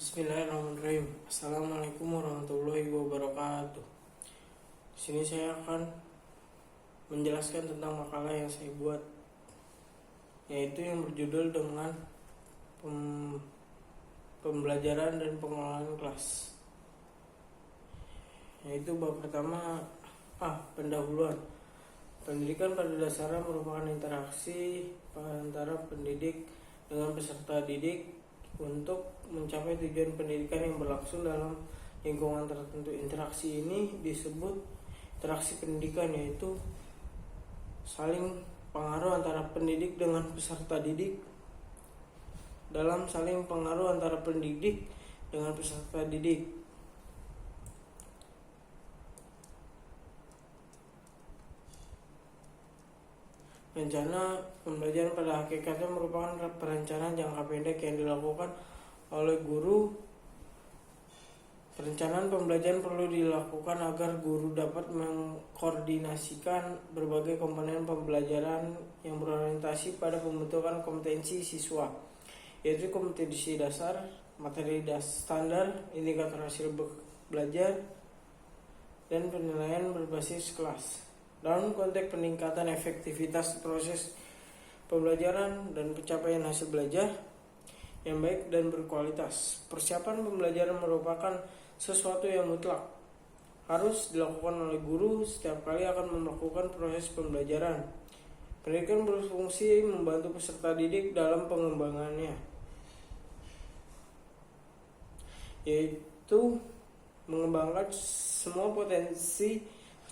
Bismillahirrahmanirrahim. Assalamualaikum warahmatullahi wabarakatuh. Di sini saya akan menjelaskan tentang makalah yang saya buat, yaitu yang berjudul dengan pembelajaran dan pengelolaan kelas. Yaitu bab pertama, pendahuluan. Pendidikan pada dasarnya merupakan interaksi antara pendidik dengan peserta didik untuk mencapai tujuan pendidikan yang berlangsung dalam lingkungan tertentu. Interaksi ini disebut interaksi pendidikan, yaitu saling pengaruh antara pendidik dengan peserta didik. Dalam saling pengaruh antara pendidik dengan peserta didik, rencana pembelajaran pada hakikatnya merupakan perencanaan jangka pendek yang dilakukan oleh guru. Perencanaan pembelajaran perlu dilakukan agar guru dapat mengkoordinasikan berbagai komponen pembelajaran yang berorientasi pada pembentukan kompetensi siswa, yaitu kompetensi dasar, materi standar, indikator hasil belajar, dan penilaian berbasis kelas. Dalam konteks peningkatan efektivitas proses pembelajaran dan pencapaian hasil belajar yang baik dan berkualitas, persiapan pembelajaran merupakan sesuatu yang mutlak harus dilakukan oleh guru setiap kali akan melakukan proses pembelajaran. Pendidikan berfungsi membantu peserta didik dalam pengembangannya, yaitu mengembangkan semua potensi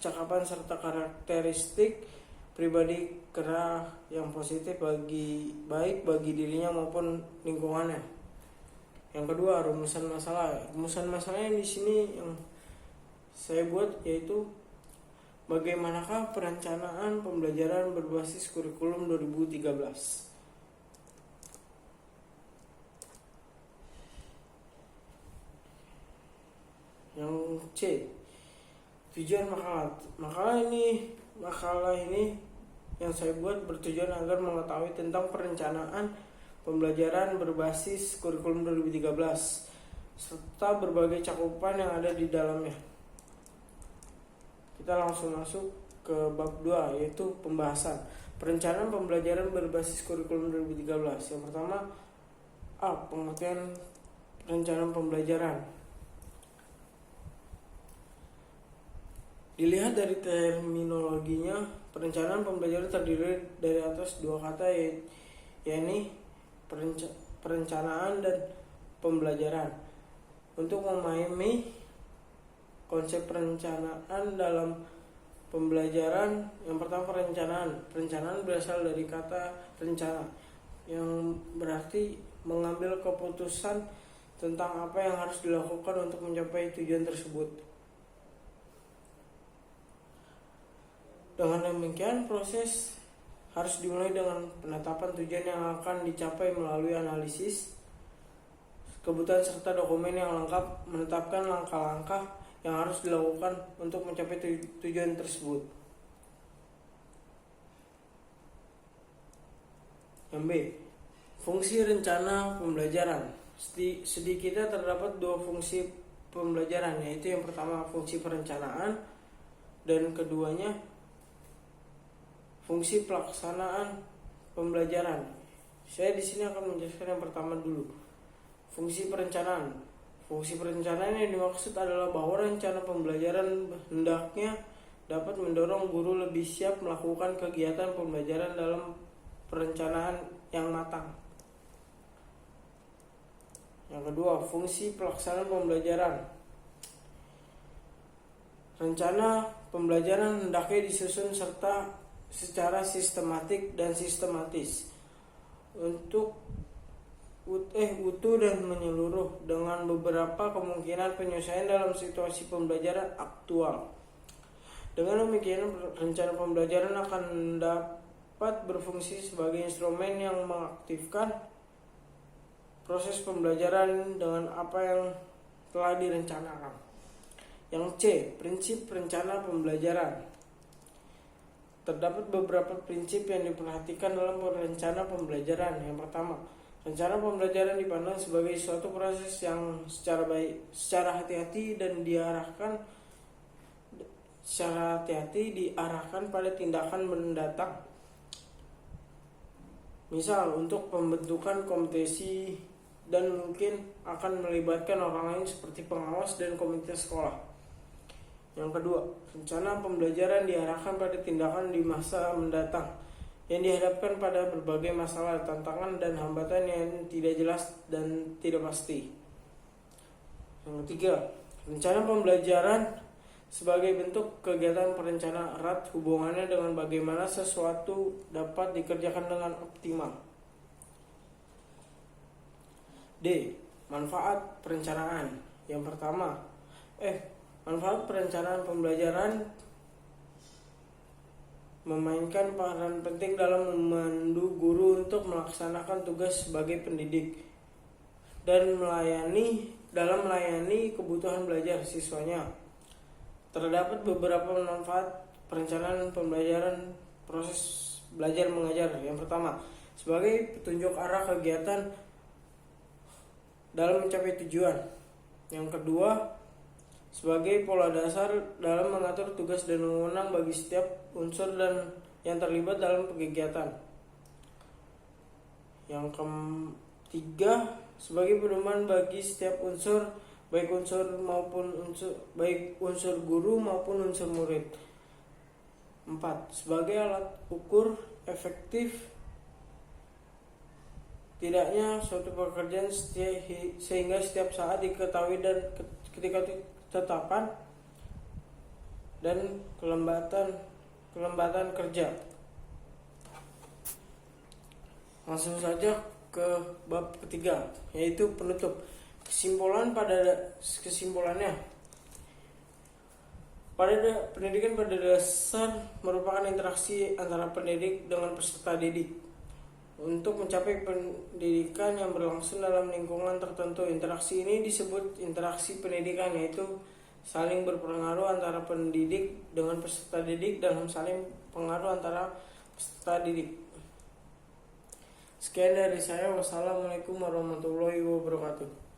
kecakapan serta karakteristik pribadi kera yang positif baik bagi dirinya maupun lingkungannya. Yang kedua, rumusan masalah. Rumusan masalahnya di sini yang saya buat yaitu bagaimanakah perencanaan pembelajaran berbasis kurikulum 2013. Yang C, tujuan makalah ini yang saya buat bertujuan agar mengetahui tentang perencanaan pembelajaran berbasis kurikulum 2013 serta berbagai cakupan yang ada di dalamnya. Kita langsung masuk ke bab 2, yaitu pembahasan perencanaan pembelajaran berbasis kurikulum 2013. Yang pertama, pengertian perencanaan pembelajaran. Dilihat dari terminologinya, perencanaan pembelajaran terdiri dari atas dua kata, yaitu perencanaan dan pembelajaran. Untuk memahami konsep perencanaan dalam pembelajaran, yang pertama perencanaan berasal dari kata rencana, yang berarti mengambil keputusan tentang apa yang harus dilakukan untuk mencapai tujuan tersebut. Dengan demikian, proses harus dimulai dengan penetapan tujuan yang akan dicapai melalui analisis kebutuhan serta dokumen yang lengkap, menetapkan langkah-langkah yang harus dilakukan untuk mencapai tujuan tersebut. Yang B, fungsi rencana pembelajaran. Sedikitnya terdapat dua fungsi pembelajaran, yaitu yang pertama fungsi perencanaan dan keduanya fungsi pelaksanaan pembelajaran. Saya di sini akan menjelaskan yang pertama dulu. Fungsi perencanaan. Fungsi perencanaan yang dimaksud adalah bahwa rencana pembelajaran hendaknya dapat mendorong guru lebih siap melakukan kegiatan pembelajaran dalam perencanaan yang matang. Yang kedua, fungsi pelaksanaan pembelajaran. Rencana pembelajaran hendaknya disusun serta secara sistematik dan sistematis untuk utuh dan menyeluruh dengan beberapa kemungkinan penyesuaian dalam situasi pembelajaran aktual. Dengan demikian, rencana pembelajaran akan dapat berfungsi sebagai instrumen yang mengaktifkan proses pembelajaran dengan apa yang telah direncanakan. Yang C, prinsip rencana pembelajaran. Terdapat beberapa prinsip yang diperhatikan dalam rencana pembelajaran. Yang pertama, Rencana pembelajaran dipandang sebagai suatu proses yang secara hati-hati diarahkan pada tindakan mendatang. Misal untuk pembentukan kompetensi dan mungkin akan melibatkan orang lain seperti pengawas dan komunitas sekolah. Yang kedua, rencana pembelajaran diarahkan pada tindakan di masa mendatang yang dihadapkan pada berbagai masalah, tantangan, dan hambatan yang tidak jelas dan tidak pasti. Yang ketiga, rencana pembelajaran sebagai bentuk kegiatan perencanaan erat hubungannya dengan bagaimana sesuatu dapat dikerjakan dengan optimal. D. Manfaat perencanaan. Yang pertama, manfaat perencanaan pembelajaran memainkan peran penting dalam memandu guru untuk melaksanakan tugas sebagai pendidik dan melayani kebutuhan belajar siswanya. Terdapat beberapa manfaat perencanaan pembelajaran proses belajar mengajar. Yang pertama, sebagai petunjuk arah kegiatan dalam mencapai tujuan. Yang kedua, sebagai pola dasar dalam mengatur tugas dan wewenang bagi setiap unsur dan yang terlibat dalam kegiatan. Yang ketiga, sebagai pedoman bagi setiap unsur, baik unsur guru maupun unsur murid. 4. Sebagai alat ukur efektif tidaknya suatu pekerjaan sehingga setiap saat diketahui dan ketika ketetapan dan kelembatan kerja. Langsung saja ke bab ketiga, yaitu penutup. Kesimpulannya, pendidikan pada dasar merupakan interaksi antara pendidik dengan peserta didik. Untuk mencapai pendidikan yang berlangsung dalam lingkungan tertentu, interaksi ini disebut interaksi pendidikan, yaitu saling berpengaruh antara pendidik dengan peserta didik dalam saling pengaruh antara peserta didik. Sekian dari saya. Wassalamualaikum warahmatullahi wabarakatuh.